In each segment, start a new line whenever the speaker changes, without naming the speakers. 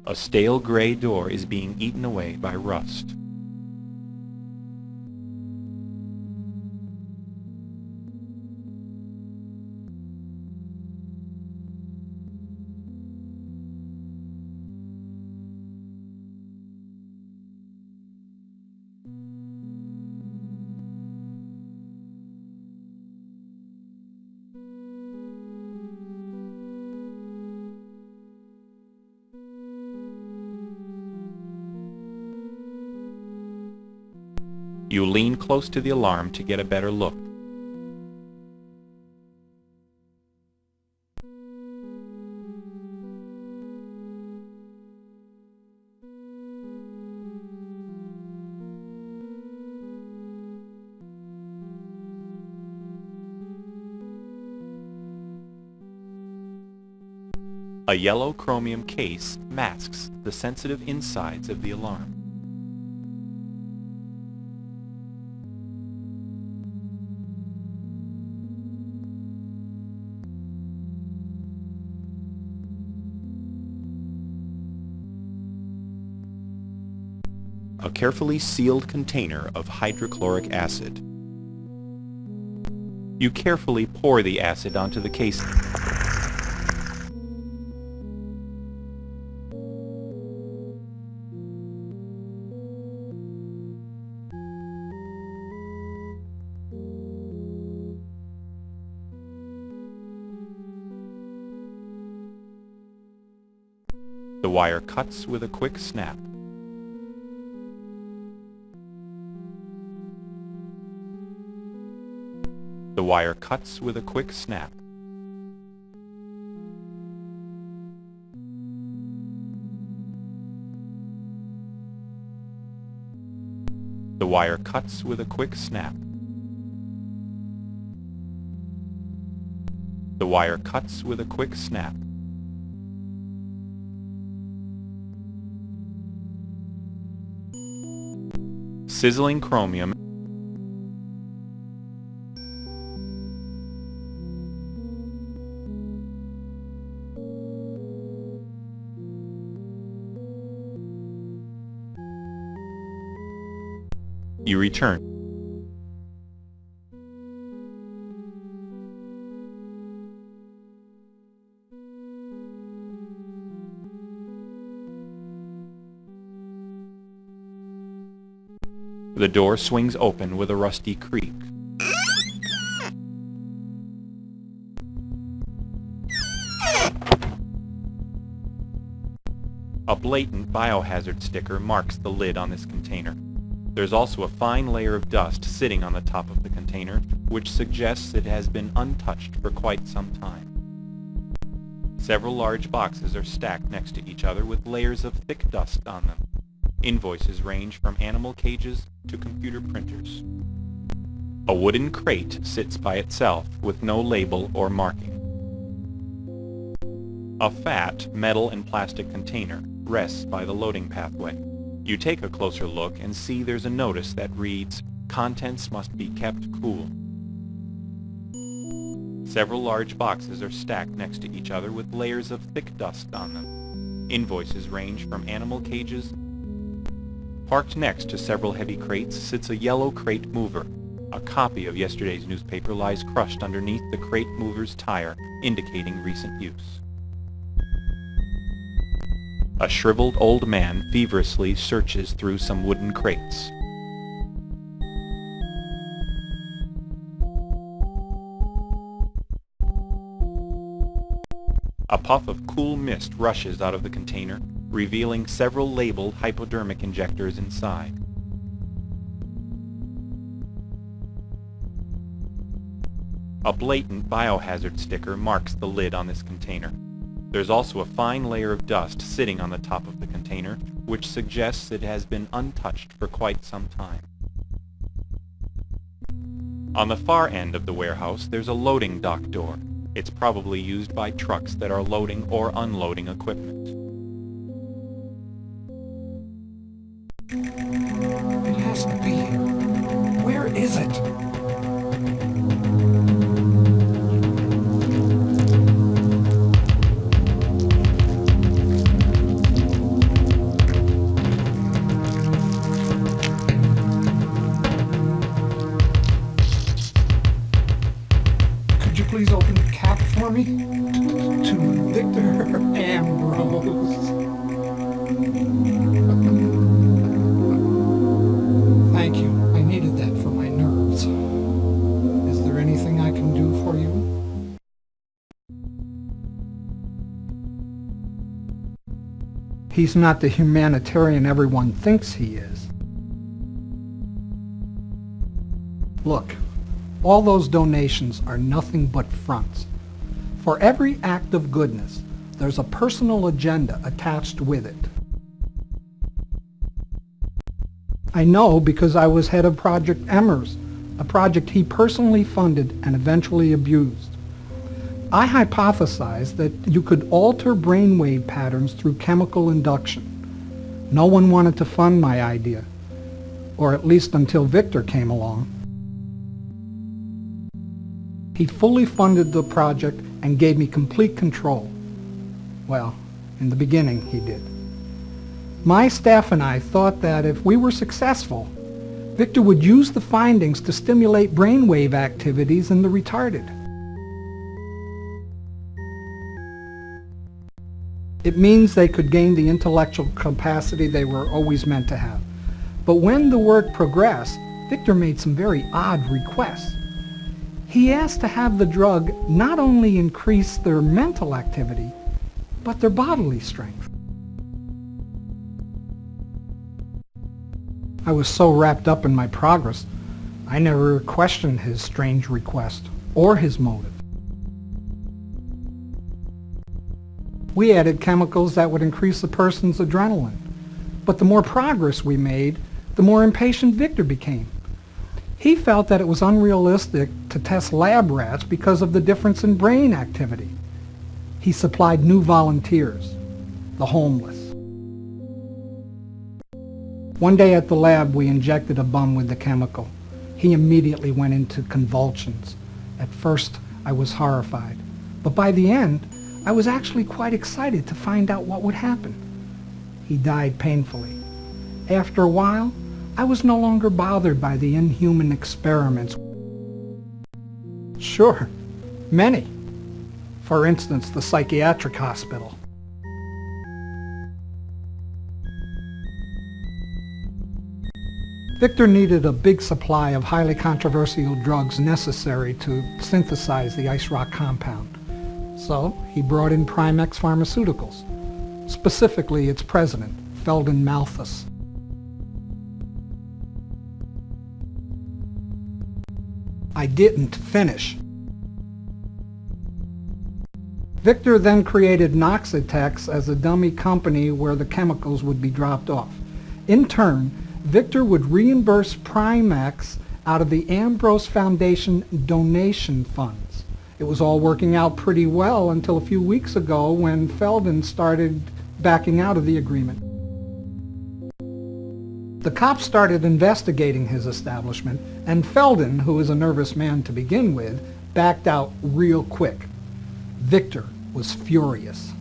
A stale gray door is being eaten away by rust. You lean close to the alarm to get a better look. A yellow chromium case masks the sensitive insides of the alarm. A carefully sealed container of hydrochloric acid. You carefully pour the acid onto the case. The wire cuts with a quick snap. The wire cuts with a quick snap. The wire cuts with a quick snap. The wire cuts with a quick snap. Sizzling chromium. You return. The door swings open with a rusty creak. A blatant biohazard sticker marks the lid on this container. There's also a fine layer of dust sitting on the top of the container, which suggests it has been untouched for quite some time. Several large boxes are stacked next to each other with layers of thick dust on them. Invoices range from animal cages to computer printers. A wooden crate sits by itself with no label or marking. A fat metal and plastic container rests by the loading pathway. You take a closer look and see there's a notice that reads, "Contents must be kept cool." Several large boxes are stacked next to each other with layers of thick dust on them. Invoices range from animal cages. Parked next to several heavy crates sits a yellow crate mover. A copy of yesterday's newspaper lies crushed underneath the crate mover's tire, indicating recent use. A shriveled old man feverishly searches through some wooden crates. A puff of cool mist rushes out of the container, revealing several labeled hypodermic injectors inside. A blatant biohazard sticker marks the lid on this container. There's also a fine layer of dust sitting on the top of the container, which suggests it has been untouched for quite some time. On the far end of the warehouse, there's a loading dock door. It's probably used by trucks that are loading or unloading equipment.
It has to be here. Where is it?
please open the cap for me? To Victor Ambrose. Thank you. I needed that for my nerves. Is there anything I can do for you? He's not the humanitarian everyone thinks he is. Look, all those donations are nothing but fronts. For every act of goodness, there's a personal agenda attached with it. I know because I was head of Project Emmers, a project he personally funded and eventually abused. I hypothesized that you could alter brainwave patterns through chemical induction. No one wanted to fund my idea, or at least until Victor came along. He fully funded the project and gave me complete control. Well, in the beginning he did. My staff and I thought that if we were successful, Victor would use the findings to stimulate brainwave activities in the retarded. It means they could gain the intellectual capacity they were always meant to have. But when the work progressed, Victor made some very odd requests. He asked to have the drug not only increase their mental activity, but their bodily strength. I was so wrapped up in my progress, I never questioned his strange request or his motive. We added chemicals that would increase a person's adrenaline, but the more progress we made, the more impatient Victor became. He felt that it was unrealistic to test lab rats because of the difference in brain activity. He supplied new volunteers, the homeless. One day at the lab, we injected a bum with the chemical. He immediately went into convulsions. At first, I was horrified, but by the end, I was actually quite excited to find out what would happen. He died painfully. After a while, I was no longer bothered by the inhuman experiments. Sure, many. For instance, the psychiatric hospital. Victor needed a big supply of highly controversial drugs necessary to synthesize the ice rock compound. So he brought in Primex Pharmaceuticals, specifically its president, Felden Malthus. I didn't finish. Victor then created Noxitex as a dummy company where the chemicals would be dropped off. In turn, Victor would reimburse Primex out of the Ambrose Foundation donation funds. It was all working out pretty well until a few weeks ago when Felden started backing out of the agreement. The cops started investigating his establishment, and Felden, who was a nervous man to begin with, backed out real quick. Victor was furious.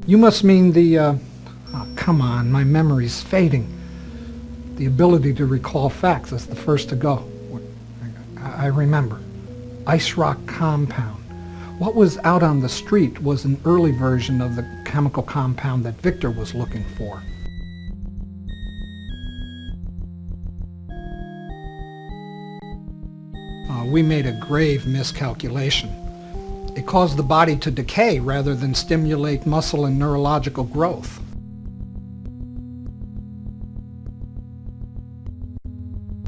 You must mean the, oh, come on, my memory's fading. The ability to recall facts is the first to go. I remember. Ice rock compound. What was out on the street was an early version of the chemical compound that Victor was looking for. We made a grave miscalculation. It caused the body to decay rather than stimulate muscle and neurological growth.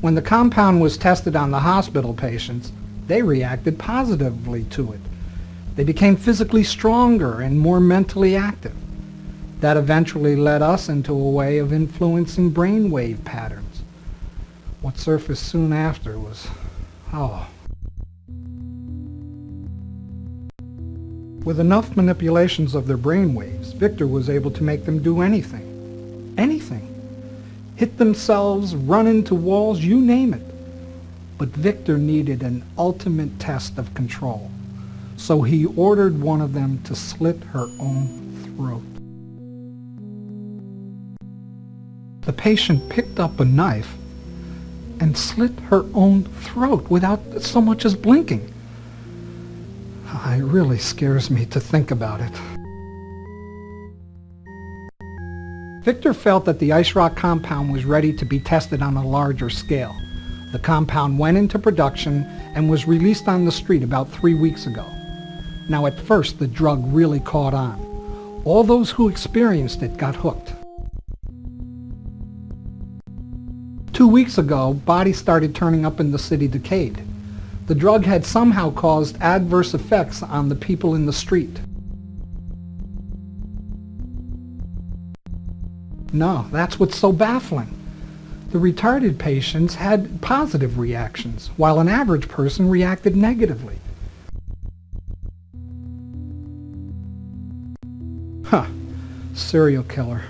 When the compound was tested on the hospital patients, they reacted positively to it. They became physically stronger and more mentally active. That eventually led us into a way of influencing brainwave patterns. What surfaced soon after was, With enough manipulations of their brainwaves, Victor was able to make them do anything. Anything. Hit themselves, run into walls, you name it. But Victor needed an ultimate test of control. So he ordered one of them to slit her own throat. The patient picked up a knife, and slit her own throat without so much as blinking. It really scares me to think about it. Victor felt that the ice rock compound was ready to be tested on a larger scale. The compound went into production and was released on the street about 3 weeks ago. Now at first the drug really caught on. All those who experienced it got hooked. 2 weeks ago, bodies started turning up in the city decayed. The drug had somehow caused adverse effects on the people in the street. No, that's what's so baffling. The retarded patients had positive reactions, while an average person reacted negatively. Serial killer.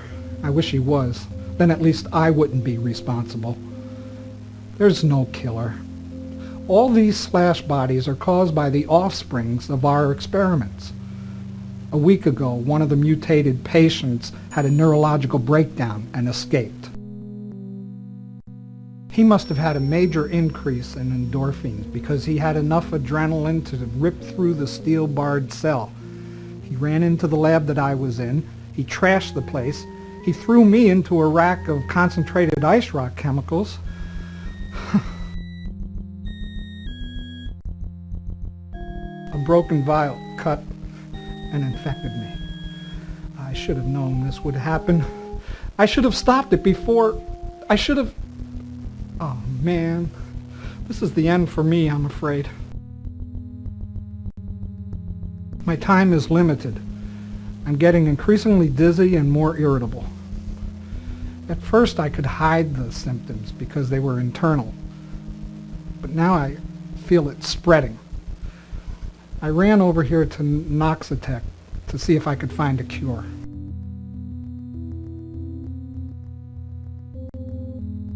I wish he was. Then at least I wouldn't be responsible. There's no killer. All these slash bodies are caused by the offsprings of our experiments. A week ago, one of the mutated patients had a neurological breakdown and escaped. He must have had a major increase in endorphins because he had enough adrenaline to rip through the steel-barred cell. He ran into the lab that I was in. He trashed the place. He threw me into a rack of concentrated ice rock chemicals. A broken vial cut and infected me. I should have known this would happen. I should have stopped it before. I should have... Oh, man. This is the end for me, I'm afraid. My time is limited. I'm getting increasingly dizzy and more irritable. At first I could hide the symptoms because they were internal. But now I feel it spreading. I ran over here to Noxitec to see if I could find a cure.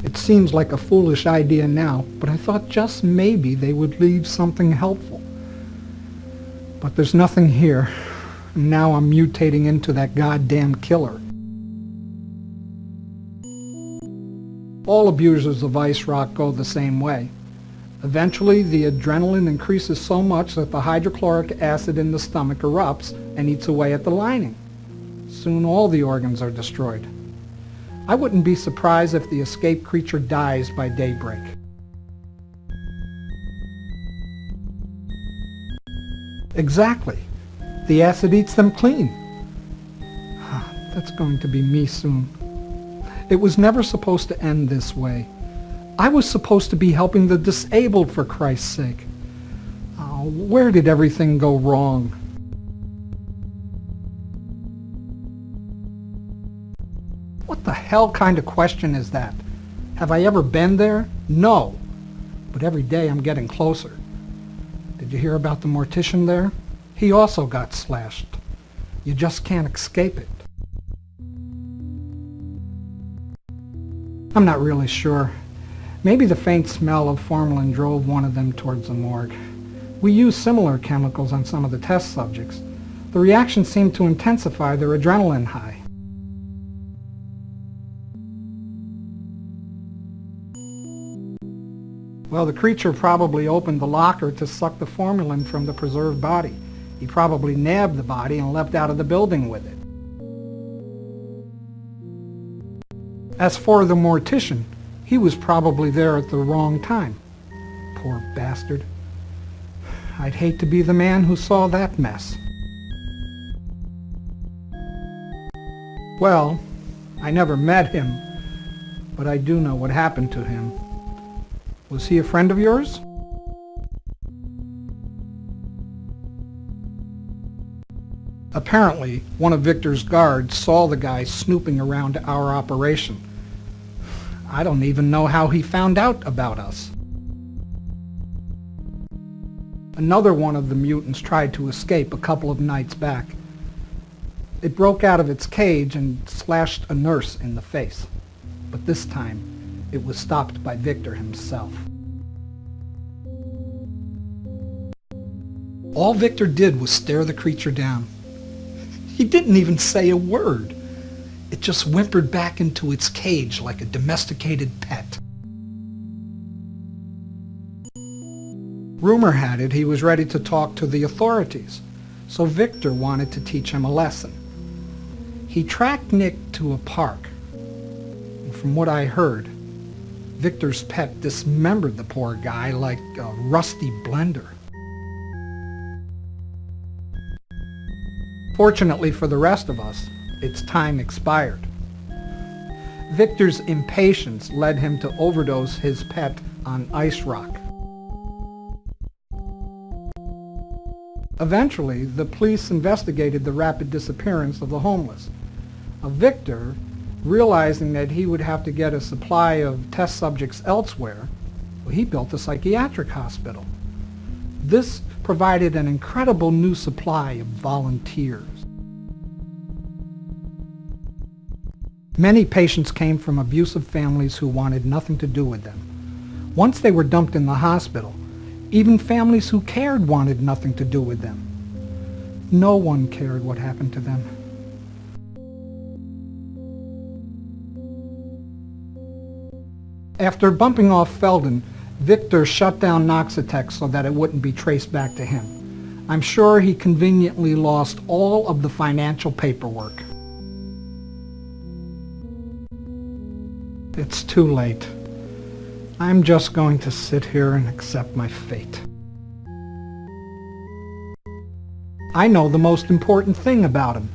It seems like a foolish idea now, but I thought just maybe they would leave something helpful. But there's nothing here, and now I'm mutating into that goddamn killer. All abusers of ice rock go the same way. Eventually, the adrenaline increases so much that the hydrochloric acid in the stomach erupts and eats away at the lining. Soon all the organs are destroyed. I wouldn't be surprised if the escaped creature dies by daybreak. Exactly. The acid eats them clean. That's going to be me soon. It was never supposed to end this way. I was supposed to be helping the disabled, for Christ's sake. Oh, where did everything go wrong? What the hell kind of question is that? Have I ever been there? No. But every day I'm getting closer. Did you hear about the mortician there? He also got slashed. You just can't escape it. I'm not really sure. Maybe the faint smell of formalin drove one of them towards the morgue. We used similar chemicals on some of the test subjects. The reaction seemed to intensify their adrenaline high. Well, the creature probably opened the locker to suck the formalin from the preserved body. He probably nabbed the body and left out of the building with it. As for the mortician, he was probably there at the wrong time. Poor bastard. I'd hate to be the man who saw that mess. Well, I never met him, but I do know what happened to him. Was he a friend of yours? Apparently, one of Victor's guards saw the guy snooping around our operation. I don't even know how he found out about us. Another one of the mutants tried to escape a couple of nights back. It broke out of its cage and slashed a nurse in the face. But this time, it was stopped by Victor himself. All Victor did was stare the creature down. He didn't even say a word. It just whimpered back into its cage like a domesticated pet. Rumor had it he was ready to talk to the authorities, so Victor wanted to teach him a lesson. He tracked Nick to a park, and from what I heard, Victor's pet dismembered the poor guy like a rusty blender. Fortunately for the rest of us, its time expired. Victor's impatience led him to overdose his pet on ice rock. Eventually, the police investigated the rapid disappearance of the homeless. Victor, realizing that he would have to get a supply of test subjects elsewhere, he built a psychiatric hospital. This provided an incredible new supply of volunteers. Many patients came from abusive families who wanted nothing to do with them. Once they were dumped in the hospital, even families who cared wanted nothing to do with them. No one cared what happened to them. After bumping off Felden, Victor shut down Noxatex so that it wouldn't be traced back to him. I'm sure he conveniently lost all of the financial paperwork. It's too late. I'm just going to sit here and accept my fate. I know the most important thing about him,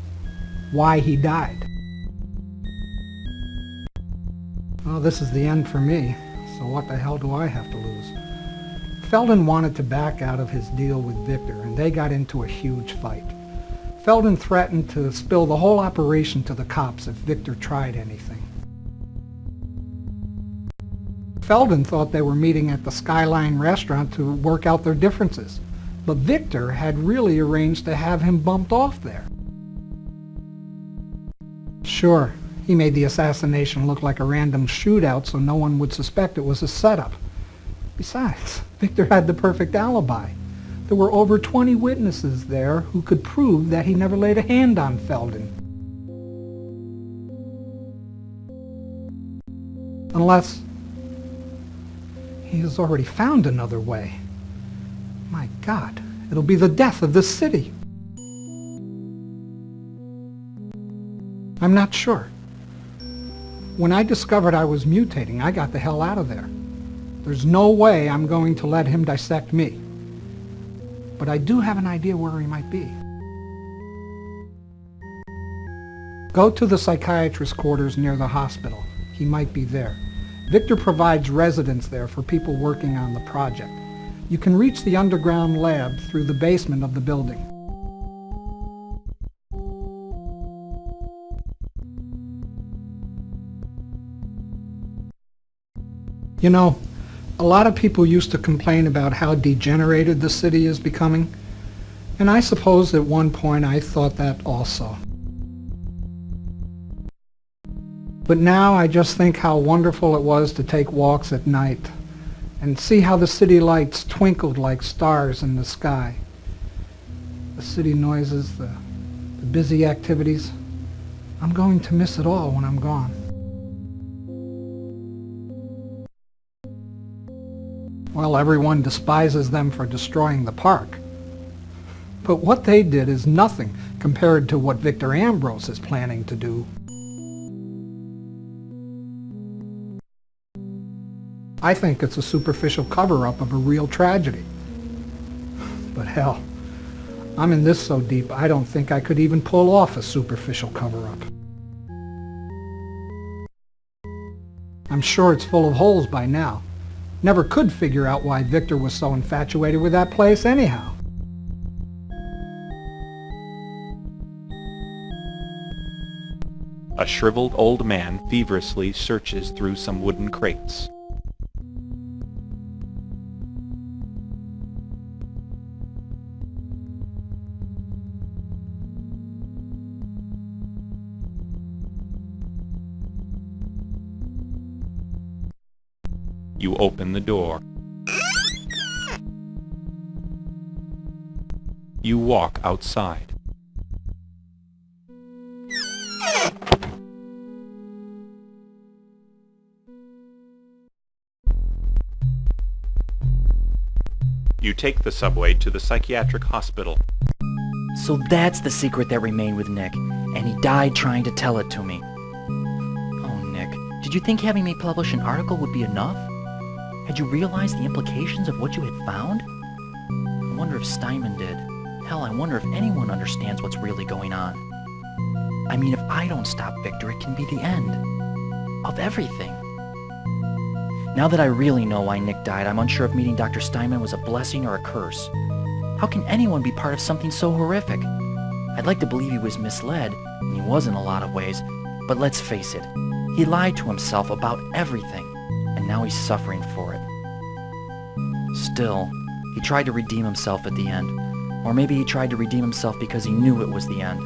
why he died. Well, this is the end for me, so what the hell do I have to lose? Felden wanted to back out of his deal with Victor, and they got into a huge fight. Felden threatened to spill the whole operation to the cops if Victor tried anything. Felden thought they were meeting at the Skyline restaurant to work out their differences, but Victor had really arranged to have him bumped off there. Sure, he made the assassination look like a random shootout so no one would suspect it was a setup. Besides, Victor had the perfect alibi. There were over 20 witnesses there who could prove that he never laid a hand on Felden. Unless he has already found another way. My God, it'll be the death of this city. I'm not sure. When I discovered I was mutating, I got the hell out of there. There's no way I'm going to let him dissect me. But I do have an idea where he might be. Go to the psychiatrist's quarters near the hospital. He might be there. Victor provides residence there for people working on the project. You can reach the underground lab through the basement of the building. You know, a lot of people used to complain about how degenerated the city is becoming, and I suppose at one point I thought that also. But now I just think how wonderful it was to take walks at night and see how the city lights twinkled like stars in the sky. The city noises, the busy activities. I'm going to miss it all when I'm gone. Well, everyone despises them for destroying the park. But what they did is nothing compared to what Victor Ambrose is planning to do. I think it's a superficial cover-up of a real tragedy. But hell, I'm in this so deep I don't think I could even pull off a superficial cover-up. I'm sure it's full of holes by now. Never could figure out why Victor was so infatuated with that place anyhow.
A shriveled old man feverishly searches through some wooden crates. You open the door. You walk outside. You take the subway to the psychiatric hospital.
So that's the secret that remained with Nick, and he died trying to tell it to me. Oh, Nick, did you think having me publish an article would be enough? Had you realized the implications of what you had found? I wonder if Steinman did. Hell, I wonder if anyone understands what's really going on. I mean, if I don't stop Victor, it can be the end of everything. Now that I really know why Nick died, I'm unsure if meeting Dr. Steinman was a blessing or a curse. How can anyone be part of something so horrific? I'd like to believe he was misled, and he was in a lot of ways, but let's face it, he lied to himself about everything, and now he's suffering for it. Still, he tried to redeem himself at the end, or maybe he tried to redeem himself because he knew it was the end.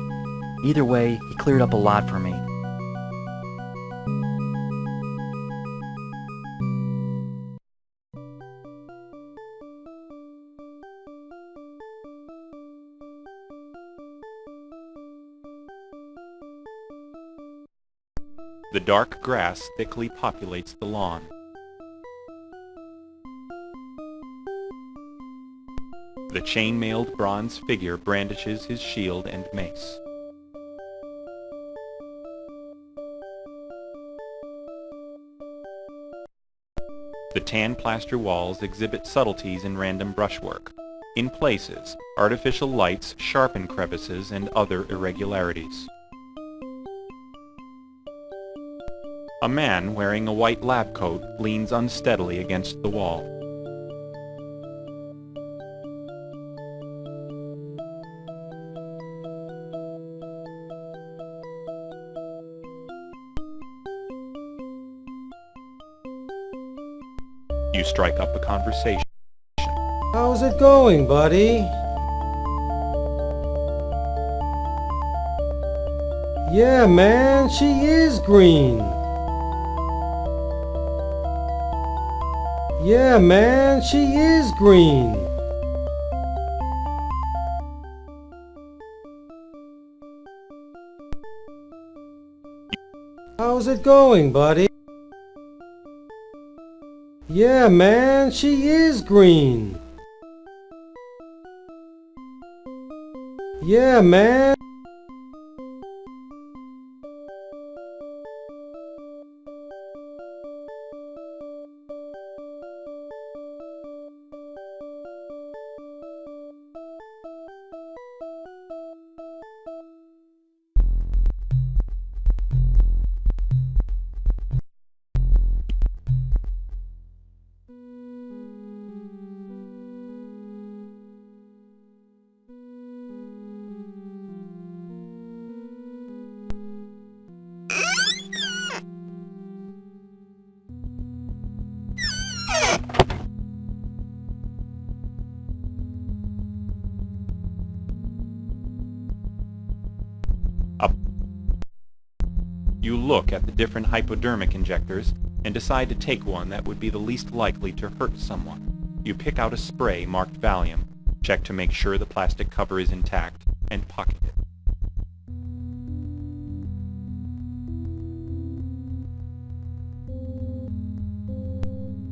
Either way, he cleared up a lot for me.
The dark grass thickly populates the lawn. The chain-mailed bronze figure brandishes his shield and mace. The tan plaster walls exhibit subtleties in random brushwork. In places, artificial lights sharpen crevices and other irregularities. A man wearing a white lab coat leans unsteadily against the wall. You strike up a conversation.
How's it going, buddy? Yeah, man, she is green. Yeah, man, she is green. How's it going, buddy? Yeah, man, she is green. Yeah, man.
You look at the different hypodermic injectors and decide to take one that would be the least likely to hurt someone. You pick out a spray marked Valium, check to make sure the plastic cover is intact, and pocket it.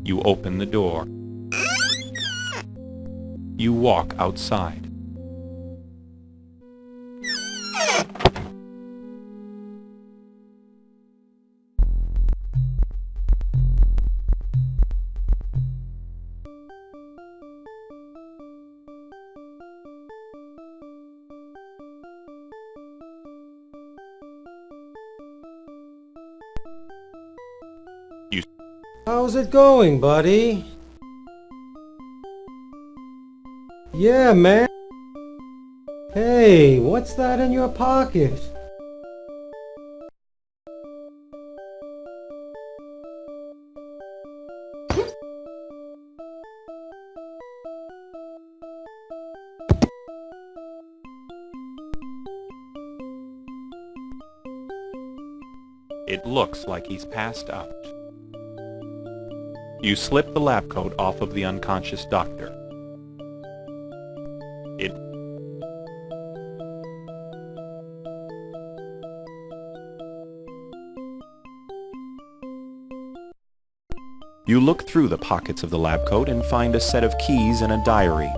You open the door. You walk outside.
How's it going, buddy? Yeah, man. Hey, what's that in your pocket?
It looks like he's passed out. You slip the lab coat off of the unconscious doctor. You look through the pockets of the lab coat and find a set of keys and a diary.